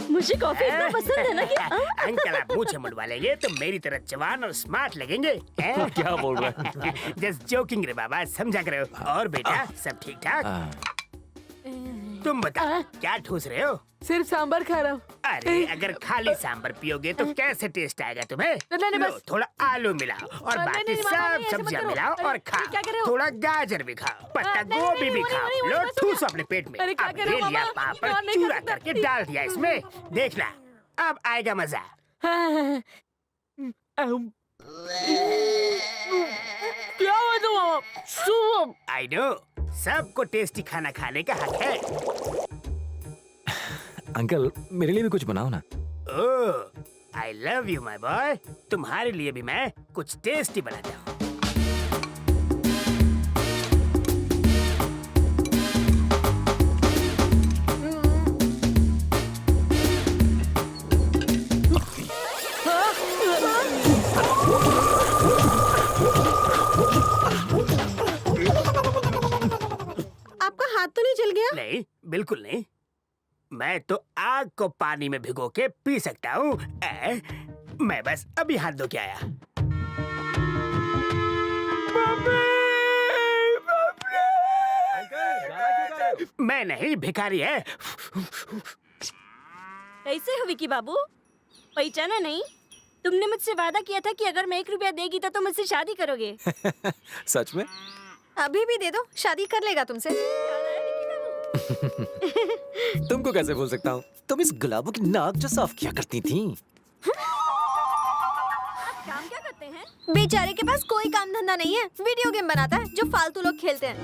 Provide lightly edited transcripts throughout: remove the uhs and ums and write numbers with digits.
मुझे कॉफी इतना पसंद है ना कि अंकल आप मुझे मुड़वा लेंगे तो मेरी तरह जवान और स्मार्ट लगेंगे। क्या बोल रहा है? जस्ट जोकिंग रे बाबा, समझा करो। और बेटा सब ठीक ठाक? तुम बताओ क्या ठूस रहे हो? सिर्फ सांबर खा रहा हूँ। अरे अगर खाली सांबर पियोगे तो कैसे टेस्ट आएगा तुम्हें? नहीं, लो, बस। थोड़ा आलू मिलाओ और बाकी नहीं, मामा, सब ऐसे मत सब्जियां करो। मिलाओ और अरे, खाओ। क्या कर रहे हो? थोड़ा गाजर भी खाओ, पत्ता नहीं, गोभी नहीं, भी नहीं, खाओ। नहीं, लो नहीं, ठूसो अपने पेट में। अरे, क्या अब कर रहे हो, ले लिया मामा? पापड़ नहीं, चूरा कर सकता। करके डाल दिया इसमें। देखना अब आएगा मजा। क्या हुआ तुम? सुबह आई नो, सबको टेस्टी खाना खाने का हक है। अंकल मेरे लिए भी कुछ बनाओ ना। Oh I love you my boy. तुम्हारे लिए भी मैं कुछ टेस्टी बनाता हूँ। आपका हाथ तो नहीं जल गया? नहीं बिल्कुल नहीं, मैं तो आग को पानी में भिगो के पी सकता हूँ। मैं बस अभी हाथ धो के आया। मैं नहीं, भिखारी है। कैसे हो विकी बाबू? पहचाना नहीं? तुमने मुझसे वादा किया था कि अगर मैं 1 रुपया देगी तो तुम मुझसे शादी करोगे। सच में? अभी भी दे दो, शादी कर लेगा तुमसे। तुमको कैसे भूल सकता हूँ? तुम इस गुलाबों की नाक जो साफ किया करती थी। काम क्या करते हैं? बेचारे के पास कोई काम धंधा नहीं है, वीडियो गेम बनाता है जो फालतू लोग खेलते हैं।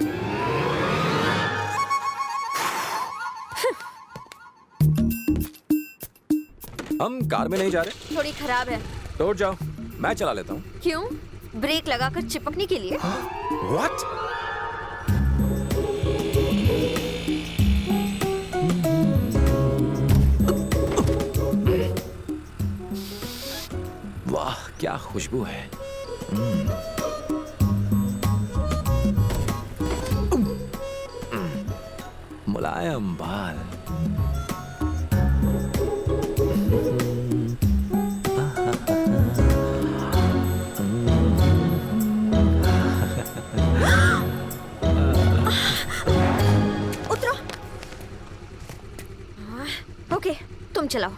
हम कार में नहीं जा रहे। थोड़ी खराब है। तोड़ जाओ, मैं चला लेता हूँ। क्यों? ब्रेक लगाकर चिपकने के लिए? What? वाह क्या खुशबू है। मुलायम बाल। उतरो। ओके, तुम चलाओ,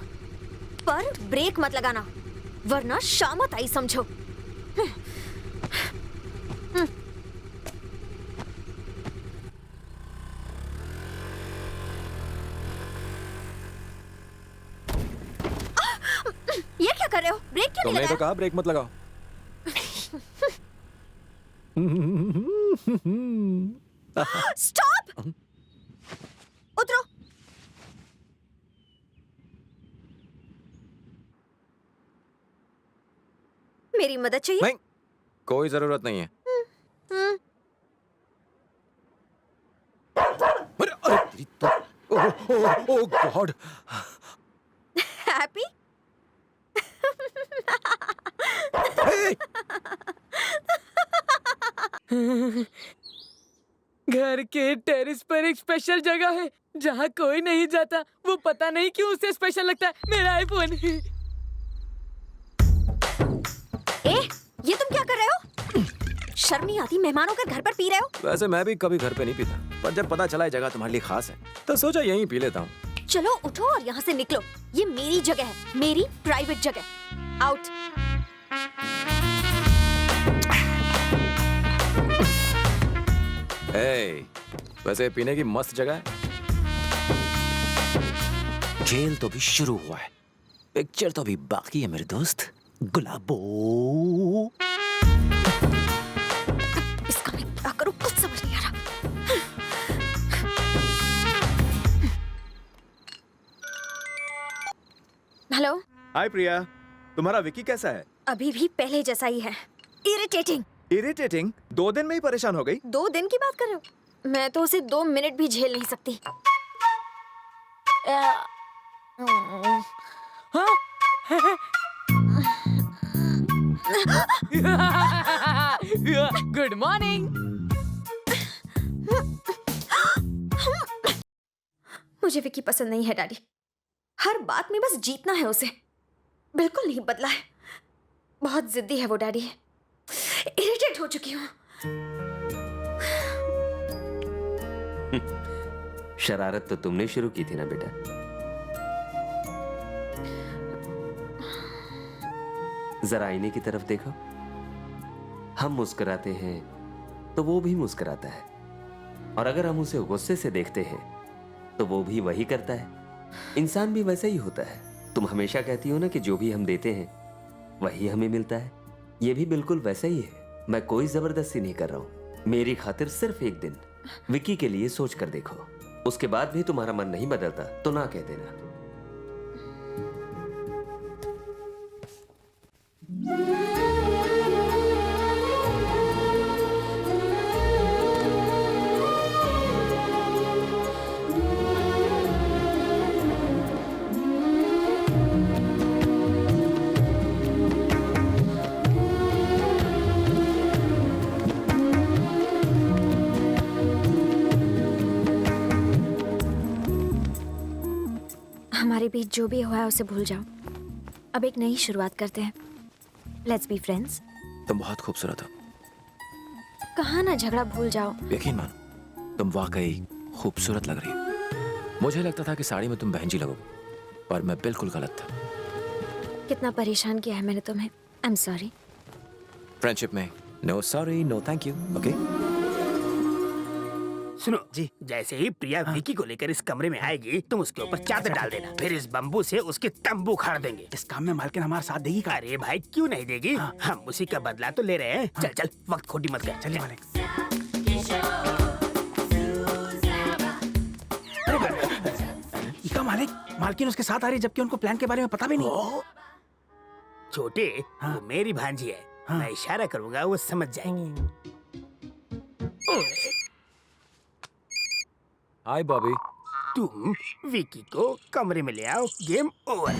पर ब्रेक मत लगाना, वरना शामत आई समझो। ये क्या कर रहे हो? ब्रेक क्यों नहीं तुमने तो लगाया? कहा ब्रेक मत लगाओ। स्टॉप! उतरो। मेरी मदद चाहिए? नहीं, कोई जरूरत नहीं है। अरे अरे तेरी तो ओह गॉड। हैप्पी? घर के टेरेस पर एक स्पेशल जगह है जहाँ कोई नहीं जाता। वो पता नहीं क्यों उसे स्पेशल लगता है। मेरा आईफोन। ये तुम क्या कर रहे हो? शर्म नहीं आती? मेहमानों के घर पर पी रहे हो? वैसे मैं भी कभी घर पे नहीं पीता, पर जब पता चला ये जगह तुम्हारे लिए खास है तो सोचा यहीं पी लेता हूँ। चलो उठो और यहाँ से निकलो। ये मेरी जगह है, मेरी प्राइवेट जगह। आउट। वैसे पीने की मस्त जगह है। खेल तो भी शुरू हुआ है, पिक्चर तो भी बाकी है मेरे दोस्त गुलाबो। इसका मैं क्या करूँ कुछ समझ नहीं आ रहा। हेलो। हाय प्रिया, तुम्हारा विकी कैसा है? अभी भी पहले जैसा ही है, इरिटेटिंग। इरिटेटिंग? 2 दिन में ही परेशान हो गई? 2 दिन की बात कर रहे हो? मैं तो उसे 2 मिनट भी झेल नहीं सकती। Good morning. मुझे विकी पसंद नहीं है डैडी। हर बात में बस जीतना है उसे। बिल्कुल नहीं बदला है। बहुत जिद्दी है वो डैडी। इरिटेट हो चुकी हूँ। शरारत तो तुमने शुरू की थी ना बेटा। जरा आईने की तरफ देखो। हम मुस्कुराते हैं तो वो भी मुस्कुराता है, और अगर हम उसे गुस्से से देखते हैं तो वो भी वही करता है। इंसान भी वैसा ही होता है। तुम हमेशा कहती हो ना कि जो भी हम देते हैं वही हमें मिलता है। ये भी बिल्कुल वैसा ही है। मैं कोई जबरदस्ती नहीं कर रहा हूं। मेरी खातिर सिर्फ एक दिन विक्की के लिए सोच कर देखो। उसके बाद भी तुम्हारा मन नहीं बदलता तो ना कह देना। हमारे बीच जो भी हुआ है उसे भूल जाओ। अब एक नई शुरुआत करते हैं। Let's be friends. तुम बहुत खूबसूरत हो। कहाँ ना झगड़ा भूल जाओ। यकीन मानो, तुम वाकई खूबसूरत लग रही हो। मुझे लगता था कि साड़ी में तुम बहन जी लगोगे, पर मैं बिल्कुल गलत था। कितना परेशान किया है मैंने तुम्हें। I am sorry. फ्रेंडशिप में no sorry no thank you. Okay सुनो जी, जैसे ही प्रिया विकी को लेकर इस कमरे में आएगी तुम उसके ऊपर चादर डाल देना। फिर इस बम्बू से उसके तंबू उखाड़ देंगे। इस काम में मालकिन हमारा साथ देगी का? अरे भाई क्यों नहीं देगी? हम उसी का बदला तो ले रहे हैं। चल चल, वक्त खोटी मत कर। चलिए मालिक। इका मालिक, मालकिन उसके साथ आ रही जबकि उनको प्लान के बारे में पता भी नहीं। छोटे, वो मेरी भांजी है। मैं इशारा करूंगा वो समझ जाएंगी। हाय बॉबी। तुम विकी को कमरे में ले आओ। Game over.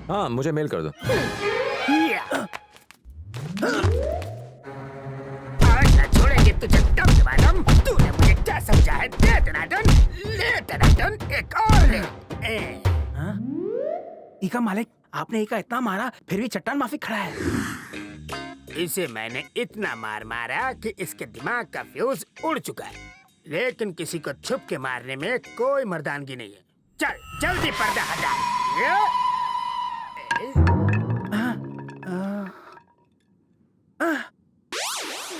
हाँ, मुझे मेल कर दो। आज ना छोड़ेंगे तुझे टम टमाटम। तूने मुझे क्या समझा है? दे टनाटन, ले टनाटन, एक और ले। इका मालिक, आपने इका इतना मारा फिर भी चट्टान माफी खड़ा है। इसे मैंने इतना मार मारा कि इसके दिमाग का फ्यूज उड़ चुका है, लेकिन किसी को छुप के मारने में कोई मर्दानगी नहीं है। चल जल्दी पर्दा हटा।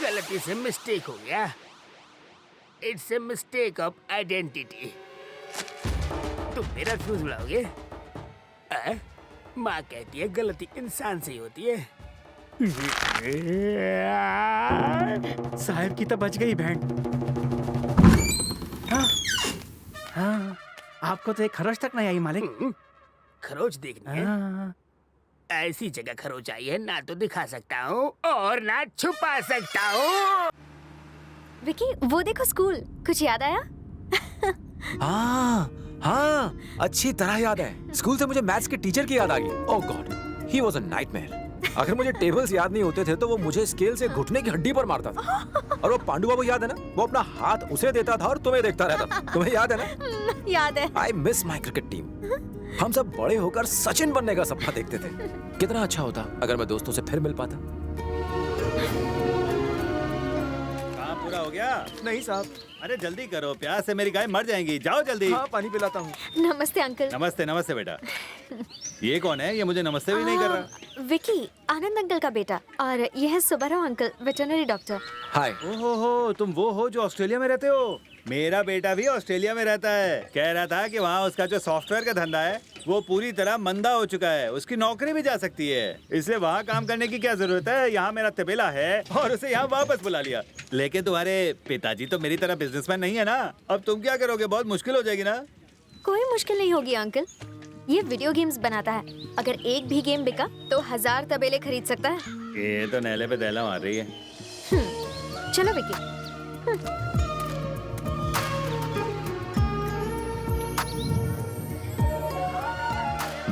गलती से मिस्टेक हो गया। It's a mistake of identity. तुम मेरा फ्यूज उड़ाओगे? माँ कहती है गलती इंसान से ही होती है। साहब की तो बच गई बहन। हाँ, आपको तो एक खरोच तक नहीं आई मालिक। खरोच देखनी है? ऐसी जगह खरोच आई है ना तो दिखा सकता हूँ और ना छुपा सकता हूँ। विकी, वो देखो स्कूल। कुछ याद आया? हाँ हाँ, अच्छी तरह याद है। स्कूल से मुझे मैथ्स के टीचर की याद आ गई। Oh God, he was a nightmare. अगर मुझे टेबल्स याद नहीं होते थे तो वो मुझे स्केल से घुटने की हड्डी पर मारता था। और वो पांडु बाबू याद है ना, वो अपना हाथ उसे देता था और तुम्हें देखता रहता था। तुम्हें याद है ना? याद है। I miss my cricket team. हम सब बड़े होकर सचिन बनने का सपना देखते थे। कितना अच्छा होता अगर मैं दोस्तों से फिर मिल पाता। काम पूरा हो गया? नहीं साहब। अरे जल्दी करो, प्यास से मेरी गाय मर जाएंगी। जाओ जल्दी। हाँ, पानी पिलाता हूँ। नमस्ते अंकल। नमस्ते नमस्ते बेटा। ये कौन है? ये मुझे नमस्ते भी नहीं कर रहा। विकी, आनंद अंकल का बेटा। और ये है सुब्बाराव अंकल, वेटरनरी डॉक्टर। हाय। ओहो, तुम वो हो जो ऑस्ट्रेलिया में रहते हो? मेरा बेटा भी ऑस्ट्रेलिया में रहता है। कह रहा था कि वहाँ उसका जो सॉफ्टवेयर का धंधा है वो पूरी तरह मंदा हो चुका है। उसकी नौकरी भी जा सकती है, इसलिए वहाँ काम करने की क्या जरूरत है? यहाँ मेरा तबेला है और उसे यहाँ वापस बुला लिया। लेकिन तुम्हारे पिताजी तो मेरी तरह बिजनेसमैन नहीं है ना। अब तुम क्या करोगे? बहुत मुश्किल हो जाएगी ना। कोई मुश्किल नहीं होगी अंकल। ये वीडियो गेम्स बनाता है। अगर एक भी गेम बिका तो 1000 तबेले खरीद सकता है। ये तो नैले पे दैला मार रही है। चलो विकी।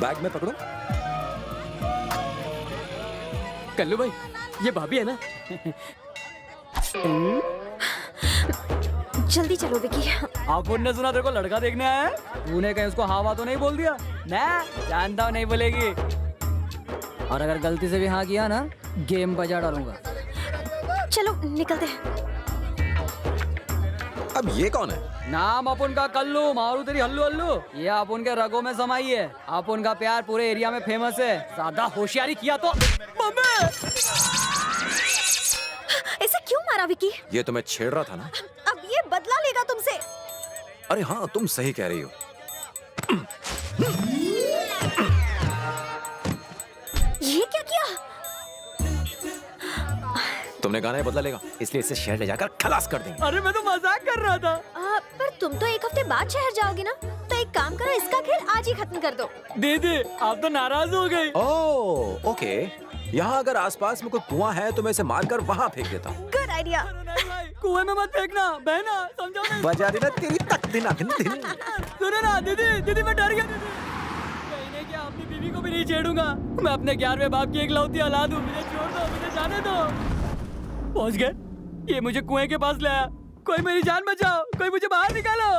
बैग में पकड़ो। कल्लू भाई, ये भाभी है ना? जल्दी चलो विकी। अपुन ने सुना तेरे को लड़का देखने आया है? तूने कहीं उसको हाँ तो नहीं बोल दिया? मैं जानता हूँ नहीं बोलेगी। और अगर गलती से भी हाँ किया ना, गेम बजा डालूंगा। चलो निकलते हैं। अब ये कौन है? नाम अपुन का कल्लू, मारू तेरी हल्लू हल्लू। ये अपुन के रगों में समाई है। अपुन का प्यार पूरे एरिया में फेमस है। ज्यादा होशियारी किया तो मम्मी। ऐसे क्यों मारा विकी? ये तो मैं छेड़ रहा था ना। अब ये बदला लेगा तुमसे। अरे हाँ, तुम सही कह रही हो। ये क्या किया? तुमने कहा है बदला लेगा, इसलिए इसे शहर ले जाकर खलास कर देंगे। अरे मैं तो मजाक कर रहा था। पर तुम तो एक हफ्ते बाद शहर जाओगे ना, तो एक काम करो, इसका खेल आज ही खत्म कर दो। दीदी आप तो नाराज हो गई। ओह, ओके। यहाँ अगर आसपास में कोई कुआं है तो मैं इसे मारकर वहाँ फेंक देता हूँ। Good idea. कुएं में मत फेंकना बहना, समझो नहीं। बजा देना तेरी तक दिन दिन। सुनो ना दीदी मैं डर गया। दीदी कहीं नहीं कि अपनी बीवी को भी नहीं छेड़ूंगा। मैं अपने 11वें बाप की इकलौती औलाद हूँ। मुझे छोड़ दो, मुझे जाने दो। पहुंच गए। ये मुझे कुएं के पास लाया। कोई मेरी जान बचाओ, कोई मुझे बाहर निकालो।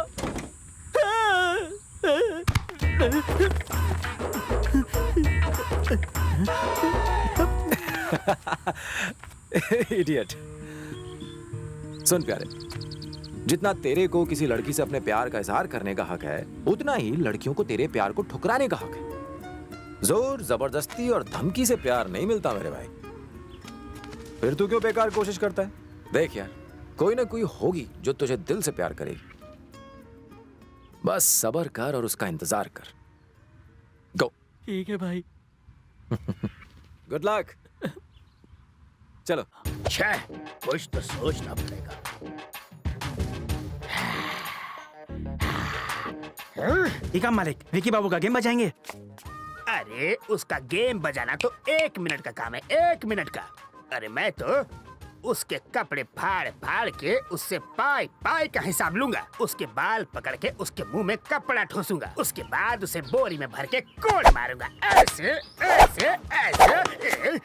इडियट। सुन प्यारे, जितना तेरे को किसी लड़की से अपने प्यार का इजहार करने का हक है, उतना ही लड़कियों को तेरे प्यार को ठुकराने का हक है। जोर जबरदस्ती और धमकी से प्यार नहीं मिलता मेरे भाई। फिर तू क्यों बेकार कोशिश करता है? देख यार, कोई ना कोई होगी जो तुझे दिल से प्यार करेगी। बस सब्र कर और उसका इंतजार कर। गो। ठीक है भाई। Good luck. चलो। छह, कुछ तो सोचना पड़ेगा। ठीक है मालिक, विकी बाबू का गेम बजाएंगे। अरे उसका गेम बजाना तो 1 मिनट का काम है, 1 मिनट का। अरे मैं तो उसके कपड़े फाड़ फाड़ के उससे पाई पाई का हिसाब लूंगा। उसके बाल पकड़ के उसके मुंह में कपड़ा ठोसूंगा। उसके बाद उसे बोरी में भर के कोड़ मारूंगा। ऐसे ऐसे ऐसे।